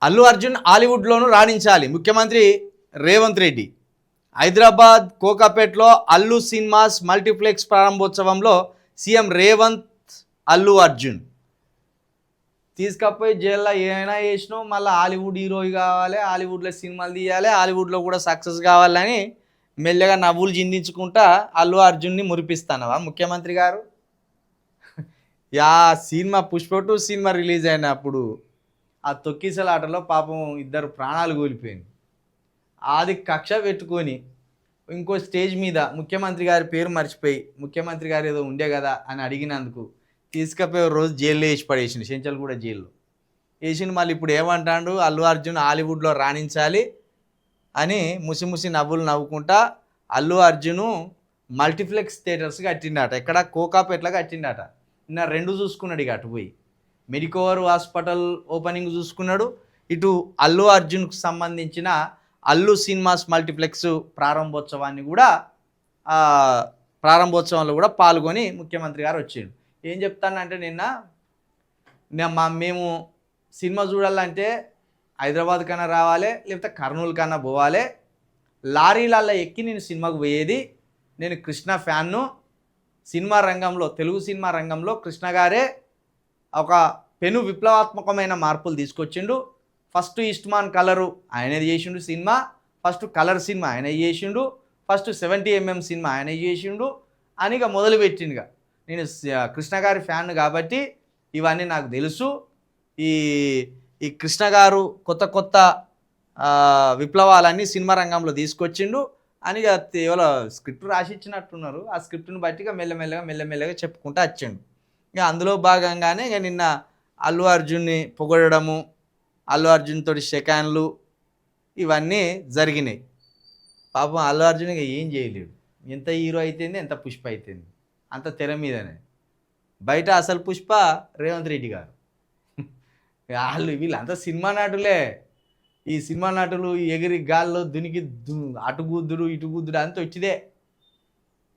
అల్లు అర్జున్ హాలీవుడ్లోనూ రాణించాలి ముఖ్యమంత్రి రేవంత్ రెడ్డి. హైదరాబాద్ కోకాపేట్లో అల్లు సినిమాస్ మల్టీప్లెక్స్ ప్రారంభోత్సవంలో సీఎం రేవంత్ అల్లు అర్జున్ తీసుకపోయి జైల్లో ఏమైనా చేసినావు, మళ్ళీ హాలీవుడ్ హీరో కావాలి, హాలీవుడ్లో సినిమాలు తీయాలి, హాలీవుడ్లో కూడా సక్సెస్ కావాలని మెల్లగా నవ్వులు చిందించుకుంటా అల్లు అర్జున్ని మురిపిస్తానవా ముఖ్యమంత్రి గారు? Yeah cinema Pushpa 2 cinema release అయినప్పుడు ఆ తొక్కిసలాటలో పాపం ఇద్దరు ప్రాణాలు కోల్పోయింది. అది కక్ష పెట్టుకొని ఇంకో స్టేజ్ మీద ముఖ్యమంత్రి గారి పేరు మర్చిపోయి ముఖ్యమంత్రి గారు ఏదో ఉండే కదా అని అడిగినందుకు తీసుకపోయి రోజు జైల్లో వేసి పడేసిండు, చెంచల్గూడ జైల్లో వేసిండు. మళ్ళీ ఇప్పుడు ఏమంటాడు, అల్లు అర్జున్ హాలీవుడ్లో రాణించాలి అని ముసి నవ్వులు నవ్వుకుంటా అల్లు అర్జును మల్టీప్లెక్స్ థియేటర్స్ కట్టిండట. ఎక్కడ కోకాపేట్లా కట్టిండట. నిన్న 2 చూసుకున్నాడు. ఇక అటు పోయి మెడికోవర్ హాస్పిటల్ ఓపెనింగ్ చూసుకున్నాడు, ఇటు అల్లు అర్జున్కు సంబంధించిన అల్లు సినిమాస్ మల్టీప్లెక్స్ ప్రారంభోత్సవంలో కూడా పాల్గొని ముఖ్యమంత్రి గారు వచ్చిండు. ఏం చెప్తానంటే మేము సినిమా చూడాలంటే హైదరాబాద్ కన్నా రావాలి, లేకపోతే కర్నూలు కన్నా పోవాలి, లారీలలో ఎక్కి నేను సినిమాకు పోయేది. నేను కృష్ణ ఫ్యాన్ను. సినిమా రంగంలో, తెలుగు సినిమా రంగంలో కృష్ణ గారే ఒక పెను విప్లవాత్మకమైన మార్పులు తీసుకొచ్చిండు. ఫస్ట్ ఈస్ట్మాన్ కలరు ఆయనది చేసిండు సినిమా, ఫస్ట్ కలర్ సినిమా ఆయన చేసిండు, ఫస్ట్ 70mm సినిమా ఆయన చేసిండు అని ఇక మొదలుపెట్టిండుగా. నేను కృష్ణ గారి ఫ్యాన్ కాబట్టి ఇవన్నీ నాకు తెలుసు. ఈ కృష్ణ గారు కొత్త విప్లవాలన్నీ సినిమా రంగంలో తీసుకొచ్చిండు అని ఎవరో స్క్రిప్ట్ రాసిచ్చినట్టున్నారు. ఆ స్క్రిప్ట్ని బట్టి మెల్లమెల్లగా చెప్పుకుంటూ వచ్చిండు. ఇక అందులో భాగంగానే ఇక నిన్న అల్లు అర్జున్ని పొగడము, అల్లు అర్జున్ తోటి సెకండ్లు ఇవన్నీ జరిగినాయి. పాపం అల్లు అర్జున్ ఇక ఏం చేయలేడు. ఎంత హీరో అయితేంది, ఎంత పుష్ప అయితేంది, అంత తెర మీదనే. బయట అసలు పుష్ప రేవంత్ రెడ్డి గారు. వీళ్ళంతా సినిమా నటులే. ఈ సినిమా నటులు ఎగిరి గాల్లో దునికి అటు గుద్దుడు ఇటు గుద్దుడు అంతా వచ్చిదే.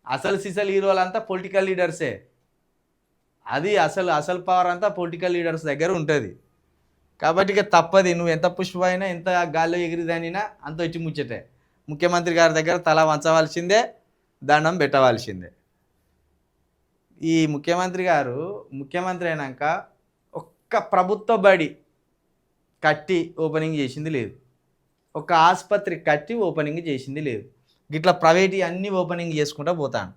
అసలు సిసలు హీరోలంతా పొలిటికల్ లీడర్సే. అది అసలు పవర్ అంతా పొలిటికల్ లీడర్స్ దగ్గర ఉంటుంది. కాబట్టి ఇక తప్పది, నువ్వు ఎంత పుష్ప అయినా ఎంత గాల్లో ఎగిరిదానినా అంత వచ్చి ముచ్చటే. ముఖ్యమంత్రి గారి దగ్గర తల వంచవలసిందే, దండం పెట్టవలసిందే. ఈ ముఖ్యమంత్రి గారు ముఖ్యమంత్రి అయినాక ఒక్క ప్రభుత్వ బడి కట్టి ఓపెనింగ్ చేసింది లేదు, ఒక ఆసుపత్రి కట్టి ఓపెనింగ్ చేసింది లేదు. గిట్లా ప్రైవేట్ అన్నీ ఓపెనింగ్ చేసుకుంటూ పోతాను.